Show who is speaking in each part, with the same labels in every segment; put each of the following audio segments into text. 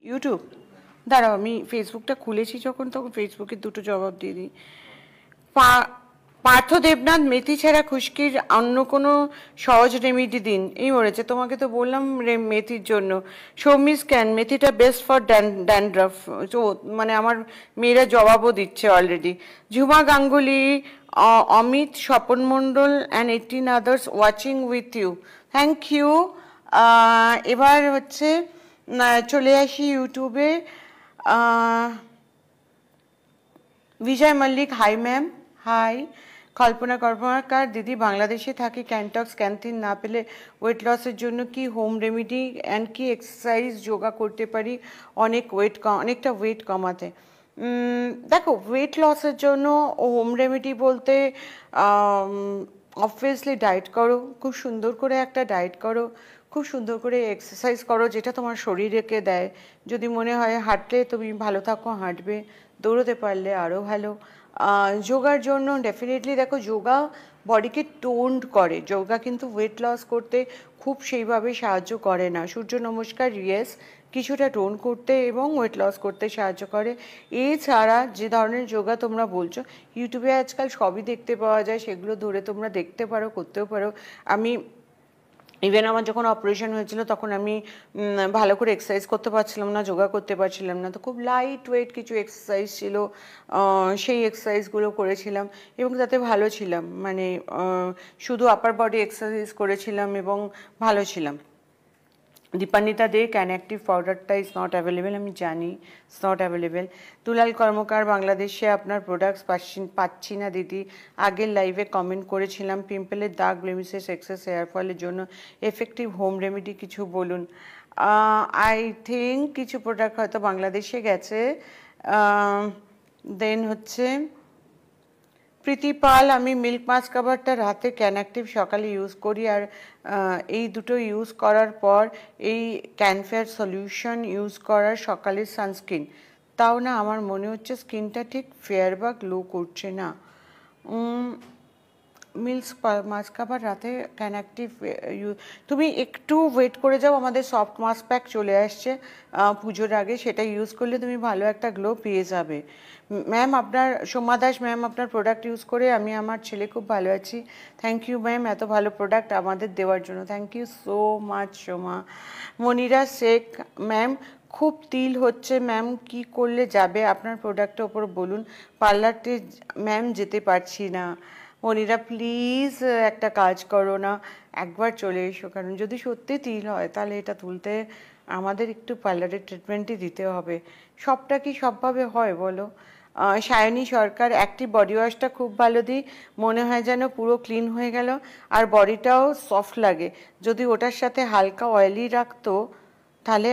Speaker 1: YouTube, দাঁড়াও আমি ফেসবুকটা খুলেছি যখন তখন ফেসবুকে দুটো জবাব দিয়ে দিই। পার্থ দেবনাথ, মেথি ছাড়া খুশকির অন্য কোনো সহজ রেমিডি দিন। এই মরেছে, তোমাকে তো বললাম মেথির জন্য। সৌমিস ক্যান, মেথিটা বেস্ট ফর ড্যান্ড্রাফ। তো মানে আমার মেয়েরা জবাবও দিচ্ছে already. Jhuma Ganguly, Amit, Swapan Mondal and 18 others watching with you, thank you. এবার হচ্ছে চলে আসি ইউটিউবে। Bijoy Mallick, hi ma'am. Hi. Kalpana Karmakar, দিদি বাংলাদেশে থাকি, ক্যান্টক্স ক্যান্থিন না পেলে ওয়েট লসের জন্য কি হোম রেমিডি অ্যান্ড কি এক্সারসাইজ যোগা করতে পারি অনেকটা ওয়েট কমাতে? দেখো, ওয়েট লসের জন্য হোম রেমিডি বলতে অবভিয়াসলি ডায়েট করো, খুব সুন্দর করে একটা ডায়েট করো, খুব সুন্দর করে এক্সারসাইজ করো যেটা তোমার শরীরকে দেয়। যদি মনে হয় হাঁটলে তুমি ভালো থাকো, হাঁটবে। দৌড়তে পারলে আরও ভালো। যোগার জন্য ডেফিনেটলি দেখো, যোগা বডিকে টোন্ড করে, যোগা কিন্তু ওয়েট লস করতে খুব সেইভাবে সাহায্য করে না। সূর্য নমস্কার, ইয়েস, কিছুটা টোন করতে এবং ওয়েট লস করতে সাহায্য করে। এছাড়া যে ধরনের যোগা তোমরা বলছো, ইউটিউবে আজকাল সবই দেখতে পাওয়া যায়, সেগুলো ধরে তোমরা দেখতে পারো, করতেও পারো। আমি ইভেন আমার যখন অপারেশন হয়েছিল তখন আমি ভালো করে এক্সারসাইজ করতে পারছিলাম না, যোগা করতে পারছিলাম না, তো খুব লাইট ওয়েট কিছু এক্সারসাইজ ছিল, সেই এক্সারসাইজগুলো করেছিলাম এবং তাতে ভালো ছিলাম। মানে শুধু আপার বডি এক্সারসাইজ করেছিলাম এবং ভালো ছিলাম। দীপান্বিতা দে, ক্যান অ্যাক্টিভ পাউডারটা ইজ নট অ্যাভেলেবেল, আমি জানি ইটস নট অ্যাভেলেবেল। দুলাল কর্মকার, বাংলাদেশে আপনার প্রোডাক্টস পাচ্ছি না দিদি, আগের লাইভে কমেন্ট করেছিলাম। পিম্পলের দাগ, ব্লেমিসেস, এক্সেস হেয়ার ফলের জন্য এফেক্টিভ হোম রেমেডি কিছু বলুন। আই থিঙ্ক কিছু প্রোডাক্ট হয়তো বাংলাদেশে গেছে। দেন হচ্ছে প্রীতি পাল, আমি মিল্ক মাস্ক কাভারটা রাতে ক্যান অ্যাক্টিভ সকালে ইউজ করি, আর এই দুটো ইউজ করার পর এই ক্যানফেয়ার সলিউশন ইউজ করার সকালের সানস্ক্রিন, তাও না আমার মনে হচ্ছে স্কিনটা ঠিক ফেয়ার বা গ্লো করছে না। মিল্ক মাস্ক কাভার রাতে ক্যান অ্যাক্টিভ তুমি একটু ওয়েট করে যাও, আমাদের সফট মাস্ক প্যাক চলে আসছে পুজোর আগে, সেটা ইউজ করলে তুমি ভালো একটা গ্লো পেয়ে যাবে। ম্যাম আপনার, সোমা দাস ম্যাম, আপনার প্রোডাক্ট ইউজ করে আমি আমার ছেলে খুব ভালো আছি, থ্যাংক ইউ ম্যাম এত ভালো প্রোডাক্ট আমাদের দেওয়ার জন্য, thank you so much Soma. Monira Sheikh, ma'am খুব তিল হচ্ছে ম্যাম, কি করলে যাবে? আপনার প্রোডাক্টের ওপর বলুন, পার্লারতে ম্যাম যেতে পারছি না। মনিরা প্লিজ একটা কাজ করো না, একবার চলে এসো, কারণ যদি সত্যি তিল হয় তাহলে এটা তুলতে আমাদের একটু পার্লারের ট্রিটমেন্টই দিতে হবে। সবটা কি সবভাবে হয় বলো? সায়নী সরকার, অ্যাক্টিভ বডি ওয়াশটা খুব ভালো দিই, মনে হয় যেন পুরো ক্লিন হয়ে গেল আর বডিটাও সফট লাগে। যদি ওটার সাথে হালকা অয়েলি রাখতো তাহলে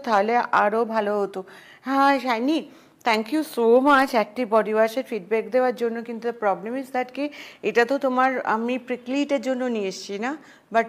Speaker 1: তাহলে আরও ভালো হতো। হ্যাঁ Shiny, thank you so much active body ওয়াশের ফিডব্যাক দেওয়ার জন্য, কিন্তু প্রবলেম ইজ দ্যাট কি এটা তো তোমার আমি প্রিকলিটের জন্য নিয়ে এসেছি না, বাট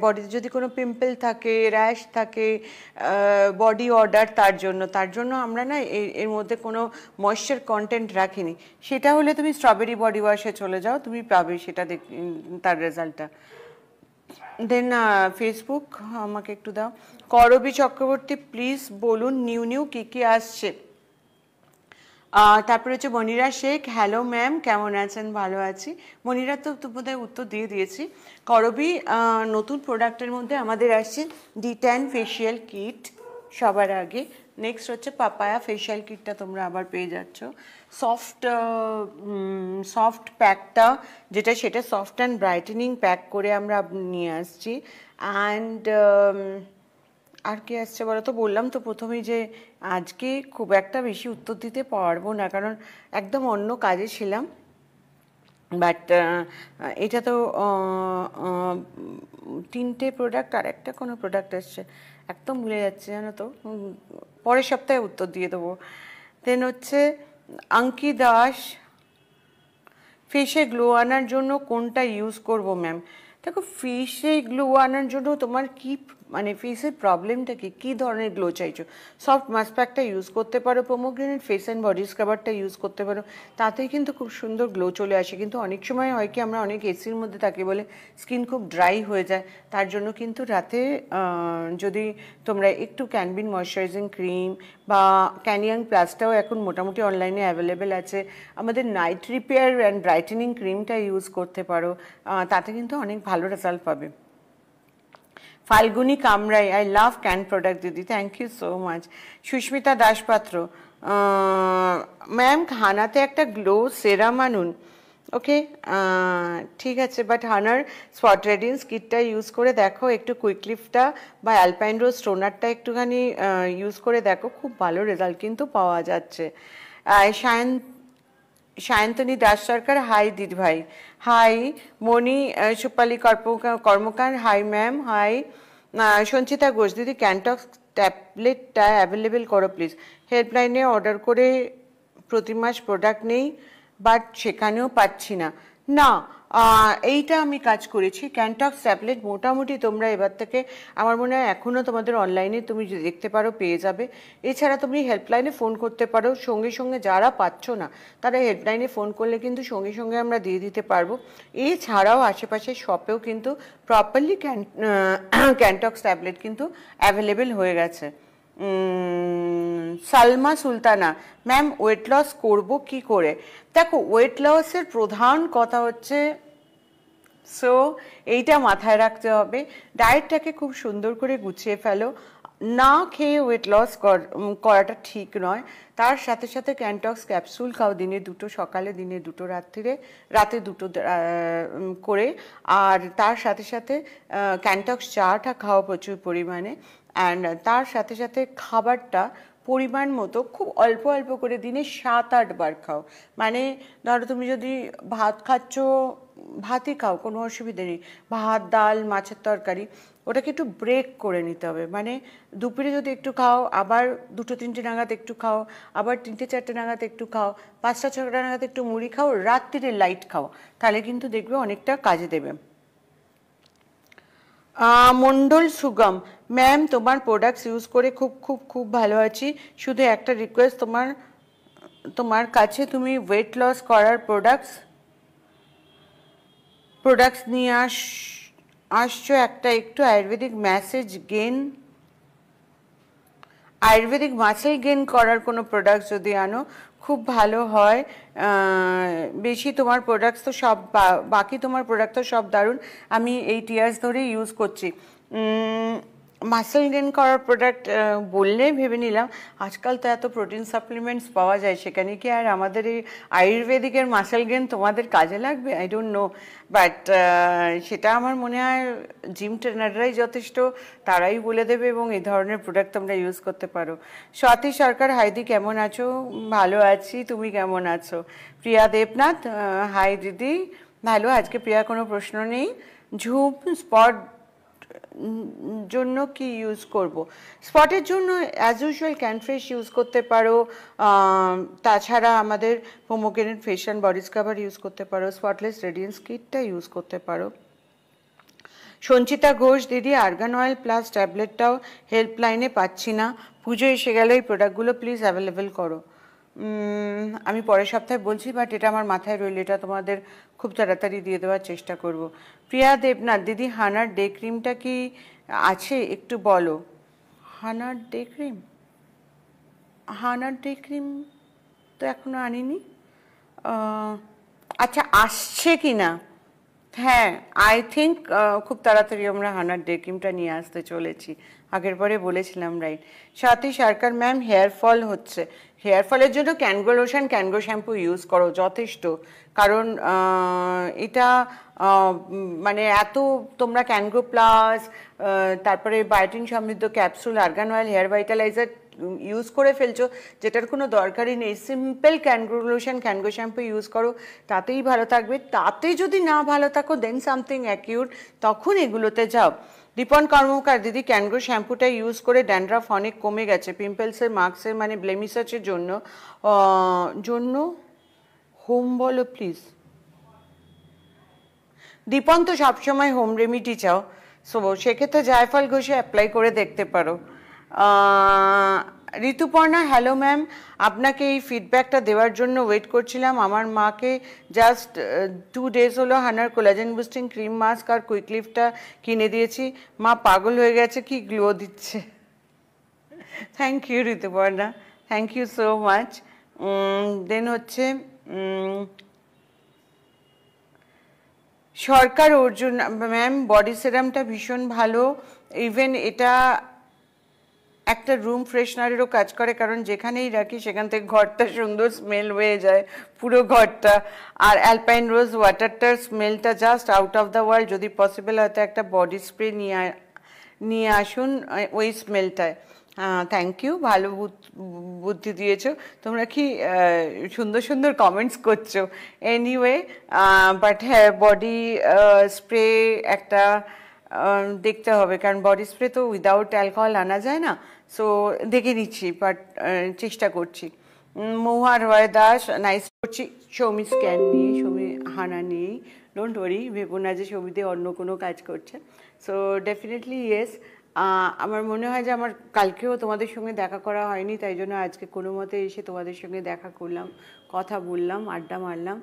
Speaker 1: বডিতে যদি কোনো পিম্পল থাকে, র্যাশ থাকে, বডি অর্ডার, তার জন্য আমরা না এর মধ্যে কোনো ময়েশ্চার কন্টেন্ট রাখিনি। সেটা হলে তুমি স্ট্রবেরি বডি ওয়াশে চলে যাও, তুমি পাবে সেটা তার রেজাল্টটা। দেন ফেসবুক আমাকে একটু দাও। করবী চক্রবর্তী, প্লিজ বলুন নিউ কী কী আসছে। তারপরে হচ্ছে মনিরা শেখ, হ্যালো ম্যাম কেমন আছেন? ভালো আছি। মনিরা তো বোধহয় উত্তর দিয়ে দিয়েছি। করবী, নতুন প্রোডাক্টের মধ্যে আমাদের আসছে D10 ফেশিয়াল কিট সবার আগে, নেক্সট হচ্ছে পাপায়া ফেশিয়াল কিটটা তোমরা আবার পেয়ে যাচ্ছ। সফট প্যাকটা যেটা, সেটা সফট অ্যান্ড ব্রাইটেনিং প্যাক করে আমরা নিয়ে আসছি। অ্যান্ড আর কি আসছে বলো তো? বললাম তো প্রথমেই যে আজকে খুব একটা বেশি উত্তর দিতে পারবো না, কারণ একদম অন্য কাজে ছিলাম। বাট এটা তো তিনটে প্রোডাক্ট, আর একটা কোনো প্রোডাক্ট আসছে একদম ভুলে যাচ্ছে জানো তো, পরের সপ্তাহে উত্তর দিয়ে দেবো। দেন হচ্ছে আঙ্কি দাস, ফেসে গ্লো আনার জন্য কোনটা ইউজ করব ম্যাম? দেখো, ফেসে গ্লো আনার জন্য তোমার কি মানে ফেসের প্রবলেমটা কি ধরনের গ্লো চাইছো, সফট মাস্ক প্যাকটা ইউজ করতে পারো, পোমোগ্রেনেট ফেস অ্যান্ড বডি স্ক্রাবারটা ইউজ করতে পারো, তাতেই কিন্তু খুব সুন্দর গ্লো চলে আসে। কিন্তু অনেক সময় হয় কি আমরা অনেক এসির মধ্যে থাকি বলে স্কিন খুব ড্রাই হয়ে যায়, তার জন্য কিন্তু রাতে যদি তোমরা একটু ক্যানবিন ময়শ্চারাইজিং ক্রিম বা ক্যানিয়াং প্লাসটাও এখন মোটামুটি অনলাইনে অ্যাভেলেবেল আছে, আমাদের নাইট রিপেয়ার অ্যান্ড ব্রাইটেনিং ক্রিমটা ইউজ করতে পারো, তাতে কিন্তু অনেক ভালো রেজাল্ট পাবে। Falguni Kamrai, I love Can product দিদি, thank you so much. Susmita Daspatra, ma'am হানাতে একটা গ্লো সেরাম আনুন। ওকে, ঠিক আছে, বাট হানার স্পট রেডিয়েন্স কিটটা ইউজ করে দেখো, একটু কুইকলিফটা বা অ্যালপাইন রোজ টোনারটা একটুখানি ইউজ করে দেখো, খুব ভালো রেজাল্ট কিন্তু পাওয়া যাচ্ছে। সায়ন্তনী দাস সরকার, হাই দিদি ভাই, hi. Moni Supali Karmakar, hi ma'am, hi. Sanchita Ghosh, দিদি ক্যানটক্স ট্যাবলেটটা অ্যাভেলেবেল করো প্লিজ। হেল্পলাইনে অর্ডার করে প্রতি মাস প্রোডাক্ট নেই, বাট সেখানেও পাচ্ছি না। না, এইটা আমি কাজ করেছি, ক্যানটক্স ট্যাবলেট মোটামুটি তোমরা এবার থেকে আমার মনে হয় এখনও তোমাদের অনলাইনে তুমি দেখতে পারো, পেয়ে যাবে। এছাড়া তুমি হেল্পলাইনে ফোন করতে পারো, সঙ্গে সঙ্গে যারা পাচ্ছ না তারা হেল্পলাইনে ফোন করলে কিন্তু সঙ্গে সঙ্গে আমরা দিয়ে দিতে পারবো। এছাড়াও আশেপাশের শপেও কিন্তু প্রপারলি ক্যানটক্স ট্যাবলেট কিন্তু অ্যাভেলেবেল হয়ে গেছে। Salma Sultana, ma'am weight loss করবো কি করে? দেখো, ওয়েট লসের প্রধান কথা হচ্ছে, সো এইটা মাথায় রাখতে হবে, ডায়েটটাকে খুব সুন্দর করে গুছিয়ে ফেলো। না খেয়ে ওয়েট লস করাটা ঠিক নয়। তার সাথে সাথে ক্যানটক্স ক্যাপসুল খাও, দিনে 2টো সকালে, দিনে 2টো রাত্রিরে, রাতে 2টো করে। আর তার সাথে সাথে ক্যানটক্স চাটা খাও প্রচুর পরিমাণে। অ্যান্ড তার সাথে সাথে খাবারটা পরিমাণ মতো খুব অল্প অল্প করে দিনে 7-8 বার খাও। মানে ধরো তুমি যদি ভাত খাচ্ছ, ভাতই খাও, কোনো অসুবিধে নেই, ভাত ডাল মাছের তরকারি, ওটাকে একটু ব্রেক করে নিতে হবে। মানে দুপুরে যদি একটু খাও, আবার 2টো-3টে নাগাদ একটু খাও, আবার 3টে-4টে নাগাদ একটু খাও, 5টা-6টা নাগাদ একটু মুড়ি খাও, রাত্রিরে লাইট খাও, তাহলে কিন্তু দেখবে অনেকটা কাজে দেবে। মন্ডল সুগম, ম্যাম তোমার প্রোডাক্টস ইউজ করে খুব খুব খুব ভালো আছি, শুধু একটা রিকোয়েস্ট, তোমার কাছে তুমি ওয়েট লস করার প্রোডাক্টস নিয়ে আসছো, একটা একটু আয়ুর্বেদিক মাসেল গেন করার কোনো প্রোডাক্টস যদি আনো খুব ভালো হয়। বেশি তোমার প্রোডাক্টস তো সব, বাকি তোমার প্রোডাক্ট তো সব দারুণ, আমি 8 ইয়ার্স ধরে ইউজ করছি। মাসেল গেন করার প্রোডাক্ট বললেই ভেবে নিলাম, আজকাল তো এত প্রোটিন সাপ্লিমেন্টস পাওয়া যায়, সেখানে কি আর আমাদের এই আয়ুর্বেদিকের মাসেল গেন তোমাদের কাজে লাগবে? আই ডোন্ট নো, বাট সেটা আমার মনে হয় জিম ট্রেনাররাই যথেষ্ট, তারাই বলে দেবে, এবং এই ধরনের প্রোডাক্ট তোমরা ইউজ করতে পারো। স্বাতী সরকার, হাইদি কেমন আছো? ভালো আছি, তুমি কেমন আছো? প্রিয়া দেবনাথ, হাই দিদি, ভালো, আজকে প্রিয়া কোনো প্রশ্ন নেই। ঝুম, স্পট জন্য কি ইউজ করব? স্পটের জন্য অ্যাজ ইউজুয়াল ক্যানফ্রেশ ইউজ করতে পারো, তাছাড়া আমাদের পোমোগ্রেনেট face and body scrubber use করতে পারো, স্পটলেস রেডিয়েন্স কিটটা ইউজ করতে পারো। সঞ্চিতা ঘোষ, দিদি আর্গান অয়েল প্লাস ট্যাবলেটটাও হেল্পলাইনে পাচ্ছি না, পুজো এসে গেলে এই প্রোডাক্টগুলো প্লিজ অ্যাভেলেবেল করো। আমি পরের সপ্তাহে বলছি, বাট এটা আমার মাথায় রইল, এটা তোমাদের খুব তাড়াতাড়ি দিয়ে দেওয়ার চেষ্টা করব। প্রিয়া দেবনাথ, দিদি হানার ডে ক্রিমটা কি আছে একটু বলো। হানার ডে ক্রিম তো এখনো আনিনি, আচ্ছা আসছে কি না, হ্যাঁ আই থিঙ্ক খুব তাড়াতাড়ি আমরা হানার ডে ক্রিমটা নিয়ে আসতে চলেছি, আগের পরে বলেছিলাম, রাইট। স্বাতী সরকার, ম্যাম হেয়ার ফল হচ্ছে, হেয়ার ফলের জন্য ক্যানগো লোশন, ক্যানগো শ্যাম্পু ইউজ করো যথেষ্ট, কারণ এটা মানে এত তোমরা ক্যানগো প্লাস, তারপরে বায়োটিন সমৃদ্ধ capsule, argan oil, hair vitaliser use করে ফেলছো, যেটার কোনো দরকারই নেই। Simple Kango lotion, Kango shampoo use করো, তাতেই ভালো থাকবে। তাতে যদি না ভালো থাকো, দেন সামথিং অ্যাকিউট, তখন এগুলোতে যাও। দীপন কর্মকার, দিদি ক্যানগো শ্যাম্পুটা ইউজ করে ড্যান্ড্রাফ অনেক কমে গেছে, পিম্পলসের, মার্কসের মানে ব্লেমিসাচের জন্য হোম বলো প্লিজ। দীপন তো সবসময় হোম রেমিডি চাও, সো সেক্ষেত্রে জায়ফল ঘষে অ্যাপ্লাই করে দেখতে পারো। ঋতুপর্ণা, হ্যালো ম্যাম, আপনাকে এই ফিডব্যাকটা দেওয়ার জন্য ওয়েট করছিলাম। আমার মাকে জাস্ট 2 days হলো হানার কোলাজেন বুস্টিং ক্রিম মাস্ক আর কুইক লিফটটা কিনে দিয়েছি, মা পাগল হয়ে গেছে, কি গ্লো দিচ্ছে। Thank you Rituparna, thank you so much. Then হচ্ছে সরকার অর্জুন ম্যাম, বডি সিরামটা ভীষণ ভালো, ইভেন এটা একটা রুম ফ্রেশনারেরও কাজ করে, কারণ যেখানেই রাখি সেখান থেকে ঘরটা সুন্দর স্মেল হয়ে যায় পুরো ঘরটা। আর অ্যালপাইন রোজ ওয়াটারটার স্মেলটা just out of the world. যদি পসিবল হয়তো একটা বডি স্প্রে নিয়ে আসুন ওই স্মেলটায়। থ্যাংক ইউ, ভালো বুদ্ধি দিয়েছো তোমরা, কি সুন্দর সুন্দর কমেন্টস করছো। এনিওয়ে, বাট হ্যাঁ, বডি স্প্রে একটা দেখতে হবে, কারণ বডি স্প্রে তো উইদাউট অ্যালকোহল আনা যায় না। সো দেখে নিচ্ছি, বাট চেষ্টা করছি। মহুয়া রয় দাস, নাইস করছি। সৌমি স্ক্যান নিয়ে, সৌমি হানা নিয়েই, ডোন্ট ওয়ারি, ভেবো না যে সৌমিতে অন্য কোনো কাজ করছে। So definitely yes. আমার মনে হয় যে আমার কালকেও তোমাদের সঙ্গে দেখা করা হয়নি, তাই জন্য আজকে কোনো মতে এসে তোমাদের সঙ্গে দেখা করলাম, কথা বললাম, আড্ডা মারলাম।